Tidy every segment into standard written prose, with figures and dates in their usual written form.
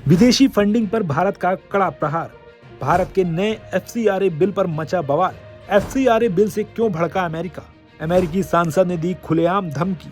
विदेशी फंडिंग पर भारत का कड़ा प्रहार। भारत के नए एफसीआरए बिल पर मचा बवाल। एफसीआरए बिल से क्यों भड़का अमेरिका? अमेरिकी सांसद ने दी खुलेआम धमकी।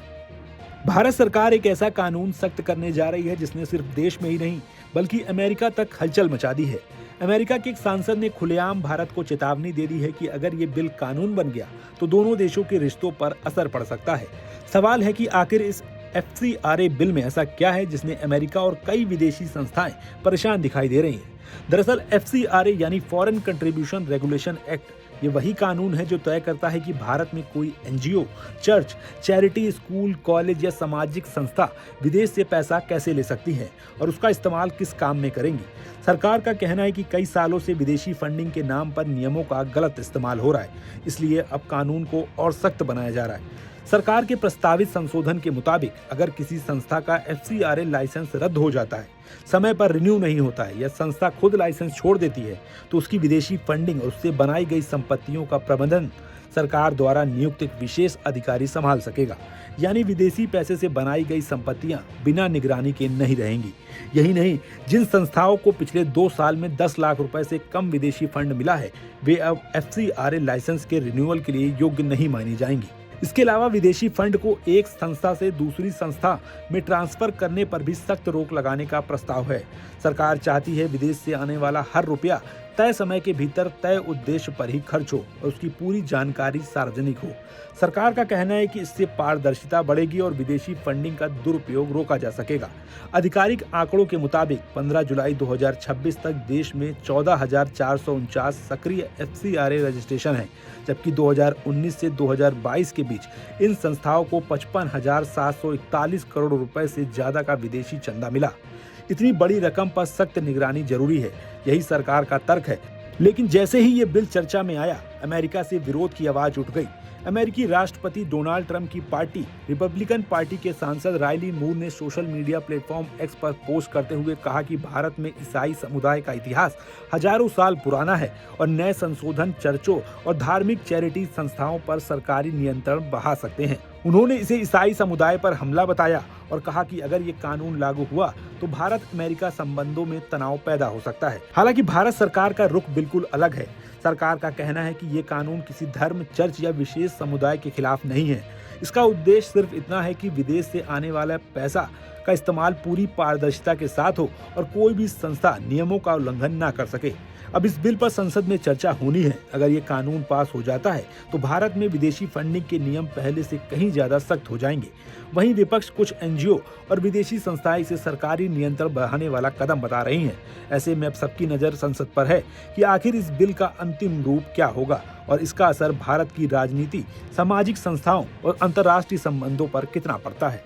भारत सरकार एक ऐसा कानून सख्त करने जा रही है जिसने सिर्फ देश में ही नहीं बल्कि अमेरिका तक हलचल मचा दी है। अमेरिका के एक सांसद ने खुलेआम भारत को चेतावनी दे दी है कि अगर ये बिल कानून बन गया तो दोनों देशों के रिश्तों पर असर पड़ सकता है। सवाल है कि आखिर इस एफसीआरए बिल में ऐसा क्या है जिसने अमेरिका और कई विदेशी संस्थाएं परेशान दिखाई दे रही हैं। दरअसल एफसीआरए यानी फॉरेन कंट्रीब्यूशन रेगुलेशन एक्ट, ये वही कानून है जो तय करता है कि भारत में कोई NGO, church, charity, school, college या सामाजिक संस्था विदेश से पैसा कैसे ले सकती है और उसका इस्तेमाल किस काम में करेंगी। सरकार का कहना है कि कई सालों से विदेशी फंडिंग के नाम पर नियमों का गलत इस्तेमाल हो रहा है, इसलिए अब कानून को और सख्त बनाया जा रहा है। सरकार के प्रस्तावित संशोधन के मुताबिक अगर किसी संस्था का एफसीआरए लाइसेंस रद्द हो जाता है, समय पर रिन्यू नहीं होता है या संस्था खुद लाइसेंस छोड़ देती है, तो उसकी विदेशी फंडिंग और उससे बनाई गई संपत्तियों का प्रबंधन सरकार द्वारा नियुक्त एक विशेष अधिकारी संभाल सकेगा। यानी विदेशी पैसे से बनाई गई संपत्तियां बिना निगरानी के नहीं रहेंगी। यही नहीं, जिन संस्थाओं को पिछले 2 साल में 10 लाख रुपए से कम विदेशी फंड मिला है, वे अब एफसीआरए लाइसेंस के रिन्यूअल के लिए योग्य नहीं मानी जाएंगी। इसके अलावा विदेशी फंड को एक संस्था से दूसरी संस्था में ट्रांसफर करने पर भी सख्त रोक लगाने का प्रस्ताव है। सरकार चाहती है विदेश से आने वाला हर रुपया तय समय के भीतर तय उद्देश्य पर ही खर्च हो और उसकी पूरी जानकारी सार्वजनिक हो। सरकार का कहना है कि इससे पारदर्शिता बढ़ेगी और विदेशी फंडिंग का दुरुपयोग रोका जा सकेगा। आधिकारिक आंकड़ों के मुताबिक 15 जुलाई 2026 तक देश में 14,449 सक्रिय एफसीआरए रजिस्ट्रेशन है, जबकि 2019 से 2022 के बीच इन संस्थाओं को 55,741 करोड़ रुपए से ज्यादा का विदेशी चंदा मिला। इतनी बड़ी रकम पर सख्त निगरानी जरूरी है, यही सरकार का तर्क है। लेकिन जैसे ही ये बिल चर्चा में आया, अमेरिका से विरोध की आवाज उठ गई। अमेरिकी राष्ट्रपति डोनाल्ड ट्रंप की पार्टी रिपब्लिकन पार्टी के सांसद रायली मूर ने सोशल मीडिया प्लेटफॉर्म एक्स पर पोस्ट करते हुए कहा कि भारत में ईसाई समुदाय का इतिहास हजारों साल पुराना है और नए संशोधन चर्चों और धार्मिक चैरिटी संस्थाओं पर सरकारी नियंत्रण बढ़ा सकते हैं। उन्होंने इसे ईसाई समुदाय पर हमला बताया और कहा कि अगर ये कानून लागू हुआ तो भारत अमेरिका संबंधों में तनाव पैदा हो सकता है। हालांकि भारत सरकार का रुख बिल्कुल अलग है। सरकार का कहना है कि ये कानून किसी धर्म, चर्च या विशेष समुदाय के खिलाफ नहीं है। इसका उद्देश्य सिर्फ इतना है कि विदेश से आने वाला पैसा का इस्तेमाल पूरी पारदर्शिता के साथ हो और कोई भी संस्था नियमों का उल्लंघन ना कर सके। अब इस बिल पर संसद में चर्चा होनी है। अगर ये कानून पास हो जाता है तो भारत में विदेशी फंडिंग के नियम पहले से कहीं ज्यादा सख्त हो जाएंगे। वहीं विपक्ष, कुछ एनजीओ और विदेशी संस्थाएं इसे सरकारी नियंत्रण बढ़ाने वाला कदम बता रही हैं। ऐसे में अब सबकी नजर संसद पर है कि आखिर इस बिल का अंतिम रूप क्या होगा और इसका असर भारत की राजनीति, सामाजिक संस्थाओं और अंतर्राष्ट्रीय संबंधों पर कितना पड़ता है।